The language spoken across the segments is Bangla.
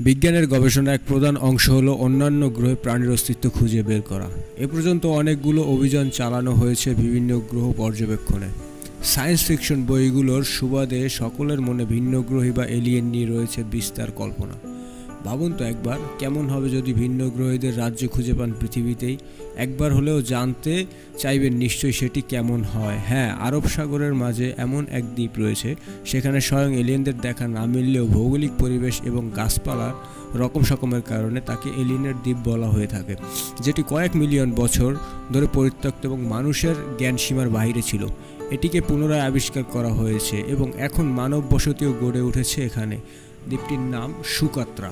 বিজ্ঞানের গবেষণার এক প্রধান অংশ হলো অন্যান্য গ্রহে প্রাণীর অস্তিত্ব খুঁজে বের করা। এ পর্যন্ত অনেকগুলো অভিযান চালানো হয়েছে বিভিন্ন গ্রহ পর্যবেক্ষণে। সায়েন্স ফিকশন বইগুলোর সুবাদে সকলের মনে ভিন্নগ্রহী বা এলিয়েন নিয়ে রয়েছে বিস্তার কল্পনা। ভাবুন তো একবার, কেমন হবে যদি ভিন্ন গ্রহীদের রাজ্য খুঁজে পান পৃথিবীতেই। একবার হলেও জানতে চাইবেন নিশ্চয়ই সেটি কেমন হয়। হ্যাঁ, আরব সাগরের মাঝে এমন এক দ্বীপ রয়েছে, সেখানে স্বয়ং এলিয়েনদের দেখা না মিললেও ভৌগোলিক পরিবেশ এবং গাছপালার রকম সকমের কারণে তাকে এলিয়েনের দ্বীপ বলা হয়ে থাকে, যেটি কয়েক মিলিয়ন বছর ধরে পরিত্যক্ত এবং মানুষের জ্ঞান সীমার বাইরে ছিল। এটিকে পুনরায় আবিষ্কার করা হয়েছে এবং এখন মানব বসতিও গড়ে উঠেছে এখানে। দ্বীপটির নাম সুকাত্রা।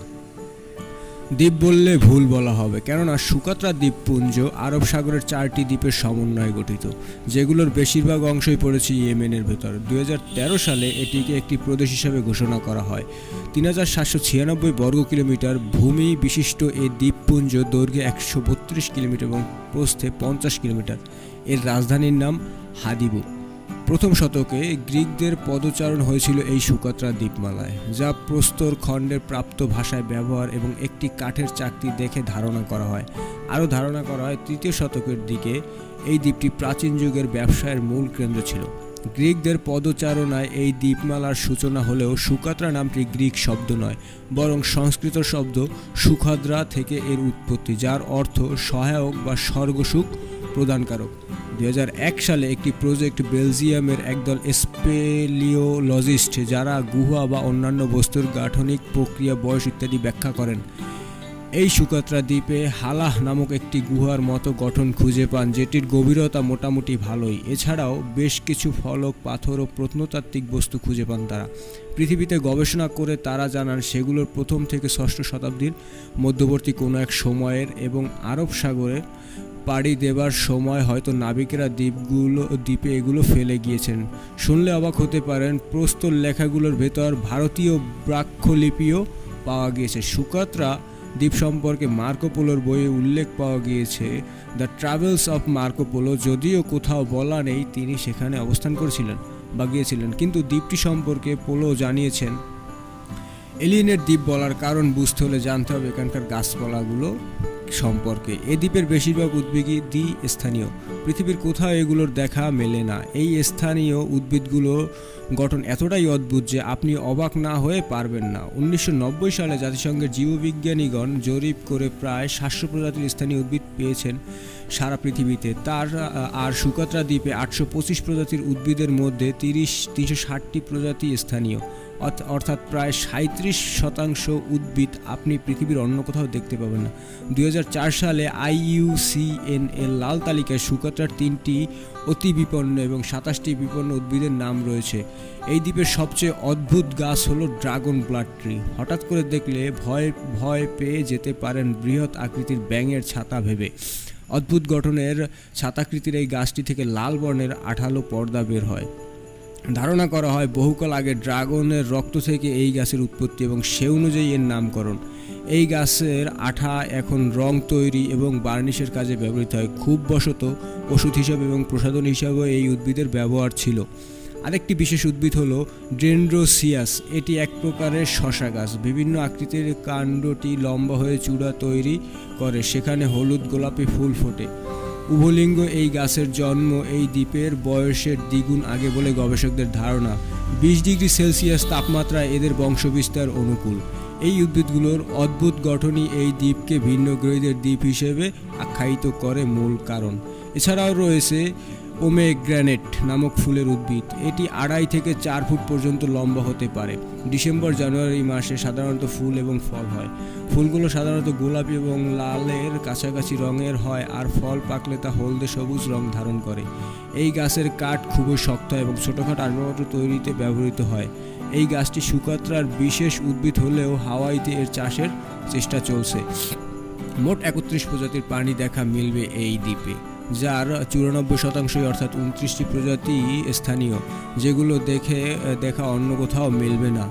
দ্বীপ বললে ভুল বলা হবে, কেননা সুকাত্রা দ্বীপপুঞ্জ আরব সাগরের 4টি দ্বীপের সমন্বয়ে গঠিত, যেগুলোর বেশিরভাগ অংশই পড়েছে ইয়েমেনের ভেতর। 2013 সালে এটিকে একটি প্রদেশ হিসেবে ঘোষণা করা হয়। 3796 বর্গ কিলোমিটার ভূমি বিশিষ্ট এই দ্বীপপুঞ্জ দৈর্ঘ্যে 132 কিলোমিটার এবং প্রস্থে 50 কিলোমিটার। এর রাজধানীর নাম হাদিবু। প্রথম শতকে গ্রিকদের পদচারণ হয়েছিল এই সুকাত্রা দ্বীপমালায়, যা প্রস্তর খণ্ডের প্রাপ্ত ভাষায় ব্যবহার এবং একটি কাঠের চাকতি দেখে ধারণা করা হয়। আরও ধারণা করা হয় 3য় শতকের দিকে এই দ্বীপটি প্রাচীন যুগের ব্যবসায়ের মূল কেন্দ্র ছিল। গ্রিকদের পদচারণায় এই দ্বীপমালার সূচনা হলেও সুকাত্রা নামটি গ্রিক শব্দ নয়, বরং সংস্কৃত শব্দ সুখাদ্রা থেকে এর উৎপত্তি, যার অর্থ সহায়ক বা স্বর্গসুখ প্রদানকারক। 2001 সালে একটি প্রজেক্ট বেলজিয়ামের একদল স্পেলিওলজিস্ট, যারা গুহা বা অন্যান্য বস্তুর গাঠনিক প্রক্রিয়া, বয়স ইত্যাদি ব্যাখ্যা করেন, এই সুকাত্রা দ্বীপে হালাহ নামক একটি গুহার মতো গঠন খুঁজে পান, যেটির গভীরতা মোটামুটি ভালোই। এছাড়াও বেশ কিছু ফলক, পাথর ও প্রত্নতাত্ত্বিক বস্তু খুঁজে পান তারা। পৃথিবীতে গবেষণা করে তারা জানান সেগুলোর 1ম থেকে 6ষ্ঠ শতাব্দীর মধ্যবর্তী কোনো এক সময়ের এবং আরব সাগরে পাড়ি দেবার সময় হয়তো নাবিকেরা দ্বীপে এগুলো ফেলে গিয়েছেন। শুনলে অবাক হতে পারেন, প্রস্তর লেখাগুলোর ভেতর ভারতীয় ব্রাহ্মলিপিও পাওয়া গিয়েছে। সুকাত্রা দ্বীপ সম্পর্কে মার্কো পোলোর বইয়ে উল্লেখ পাওয়া গিয়েছে, the travels of Marco polo. যদিও কোথাও বলা নেই তিনি সেখানে অবস্থান করেছিলেন বা গিয়েছিলেন, কিন্তু দ্বীপটি সম্পর্কে পোলো জানিয়েছেন। এলিয়েনের দ্বীপ বলার কারণ বুঝতে হলে জানতে হবে এখানকার গাছপালাগুলো সম্পর্কে। এই দ্বীপের বেশিরভাগ উদ্ভিদই স্থানীয়, পৃথিবীর কোথাও এগুলোর দেখা মেলে না। এই স্থানীয় উদ্ভিদগুলোর গঠন এতটাই অদ্ভুত যে আপনি অবাক না হয়ে পারবেন না। 1990 সালে জাতিসংঘের জীববিজ্ঞানীগণ জরিপ করে প্রায় 700 প্রজাতির স্থানীয় উদ্ভিদ পেয়েছেন সারা পৃথিবীতে। আর সুকাত্রা দ্বীপে 825 প্রজাতির উদ্ভিদের মধ্যে 360টি প্রজাতি স্থানীয়, অর্থাৎ প্রায় 37% উদ্ভিদ আপনি পৃথিবীর অন্য কোথাও দেখতে পাবেন না। 2004 সালে IUCN এর লাল তালিকায় সুকাত্রার 3টি অতি বিপন্ন এবং 27টি বিপন্ন উদ্ভিদের নাম রয়েছে। এই দ্বীপের সবচেয়ে অদ্ভুত গাছ হলো ড্রাগন ব্লাড ট্রি। হঠাৎ করে দেখলে ভয় পেয়ে যেতে পারেন বৃহৎ আকৃতির ব্যাঙের ছাতা ভেবে। অদ্ভুত গঠনের ছাতাকৃতির এই গাছটি থেকে লাল বর্ণের আঠালো পর্দা বের হয়। ধারণা করা হয় বহুকাল আগে ড্রাগনের রক্ত থেকে এই গাছের উৎপত্তি এবং সে অনুযায়ী এর নামকরণ। এই গাছের আঠা এখন রং তৈরি এবং বার্নিশের কাজে ব্যবহৃত হয়। খুব বশত ওষুধ হিসাবে এবং প্রসাধন হিসাবেও এই উদ্ভিদের ব্যবহার ছিল। আরেকটি বিশেষ উদ্ভিদ হলো ডেনড্রোসিয়াস। এটি এক প্রকারের শসা গাছ। বিভিন্ন আকৃতির কাণ্ডটি লম্বা হয়ে চূড়া তৈরি করে, সেখানে হলুদ গোলাপি ফুল ফোটে। উভলিঙ্গ এই গাছের জন্ম এই দ্বীপের বয়সের দ্বিগুণ আগে বলে গবেষকদের ধারণা। 20 ডিগ্রি সেলসিয়াস তাপমাত্রায় এদের বংশবিস্তার অনুকূল। এই উদ্ভিদগুলোর অদ্ভুত গঠনই এই দ্বীপকে ভিন্নগ্রহীদের দ্বীপ হিসেবে আখ্যায়িত করে মূল কারণ। এছাড়াও রয়েছে পোমেগ্রানেট নামক ফুলের উদ্ভিদ। এটি 2.5 থেকে 4 ফুট পর্যন্ত লম্বা হতে পারে। ডিসেম্বর-জানুয়ারি মাসে সাধারণত ফুল এবং ফল হয়। ফুলগুলো সাধারণত গোলাপি এবং লালের কাছাকাছি রঙের হয়, আর ফল পাকলে তা হলদে সবুজ রং ধারণ করে। এই গাছের কাঠ খুবই শক্ত এবং ছোটখাটো আসবাবপত্র তৈরিতে ব্যবহৃত হয়। এই গাছটি সুকাত্রার বিশেষ উদ্ভিদ হলেও হাওয়াইতে এর চাষের চেষ্টা চলছে। মোট 31 প্রজাতির প্রাণী দেখা মিলবে এই দ্বীপে, যার 94% অর্থাৎ 29টি প্রজাতি স্থানীয়, যেগুলো দেখা অন্য কোথাও মিলবে না।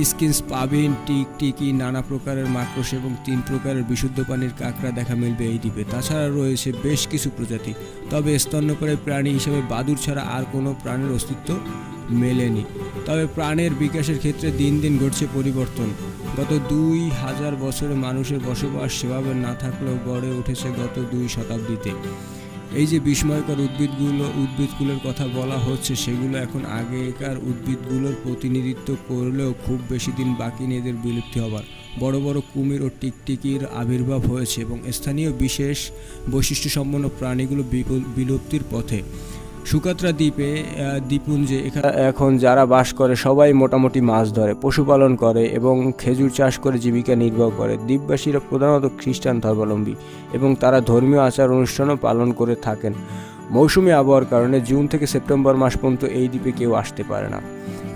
স্কিন্স পাবেন, টিকটিকি, নানা প্রকারের মাকড়স এবং 3 প্রকারের বিশুদ্ধ পানির কাঁকড়া দেখা মিলবে এই দ্বীপে। তাছাড়া রয়েছে বেশ কিছু প্রজাতি, তবে স্তন্যপায়ী প্রাণী হিসেবে বাদুড় ছাড়া আর কোনো প্রাণীর অস্তিত্ব মেলেনি। তবে প্রাণের বিকাশের ক্ষেত্রে দিন দিন ঘটছে পরিবর্তন। গত 2000 বছরে মানুষের বসবাস সেভাবে না থাকলেও গড়ে উঠেছে গত 2 শতাব্দীতে। এই যে বিস্ময়কর উদ্ভিদগুলোর কথা বলা হচ্ছে, সেগুলো এখন আগেকার উদ্ভিদগুলোর প্রতিনিধিত্ব করলেও খুব বেশি দিন বাকি নেই এদের বিলুপ্তি হবার। বড় বড় কুমির ও টিকটিকির আবির্ভাব হয়েছে এবং স্থানীয় বিশেষ বৈশিষ্ট্যসম্পন্ন প্রাণীগুলো বিলুপ্তির পথে। সুকাত্রা দ্বীপপুঞ্জে এখন যারা বাস করে সবাই মোটামুটি মাছ ধরে, পশুপালন করে এবং খেজুর চাষ করে জীবিকা নির্বাহ করে। দ্বীপবাসীরা প্রধানত খ্রিস্টান ধর্মাবলম্বী এবং তারা ধর্মীয় আচার অনুষ্ঠানও পালন করে থাকেন। মৌসুমী আবহাওয়ার কারণে জুন থেকে সেপ্টেম্বর মাস পর্যন্ত এই দ্বীপে কেউ আসতে পারে না।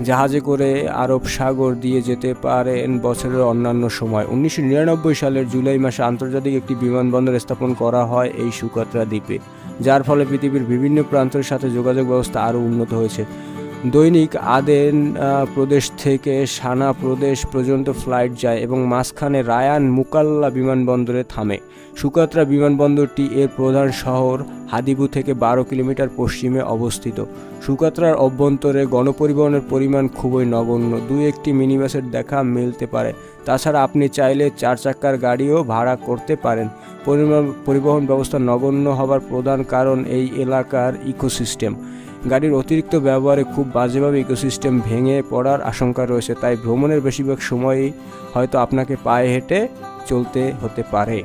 জাহাজে করে আরব সাগর দিয়ে যেতে পারেন বছরের অন্যান্য সময়। 1999 সালের জুলাই মাসে আন্তর্জাতিক একটি বিমানবন্দর স্থাপন করা হয় এই সুকাত্রা দ্বীপে, যার ফলে পৃথিবীর বিভিন্ন প্রান্তের সাথে যোগাযোগ ব্যবস্থা আরও উন্নত হয়েছে। দৈনিক আদেন প্রদেশ থেকে সানা প্রদেশ পর্যন্ত ফ্লাইট যায় এবং মাঝখানে রায়ান মুকাল্লা বিমানবন্দরে থামে। সুকাত্রা বিমানবন্দরটি এর প্রধান শহর হাদিবু থেকে 12 কিলোমিটার পশ্চিমে অবস্থিত। সুকাত্রার অভ্যন্তরে গণপরিবহনের পরিমাণ খুবই নগণ্য, 2-1টি মিনিবাসের দেখা মিলতে পারে। তাছাড়া আপনি চাইলে 4 চাকার গাড়িও ভাড়া করতে পারেন। পরিবহন ব্যবস্থা নগণ্য হবার প্রধান কারণ এই এলাকার ইকোসিস্টেম। গাড়ির অতিরিক্ত ব্যবহারে খুব বাজেভাবে ইকোসিস্টেম ভেঙে পড়ার আশঙ্কা রয়েছে, তাই ভ্রমণের বেশিরভাগ সময়ই হয়তো আপনাকে পায়ে হেঁটে চলতে হতে পারে।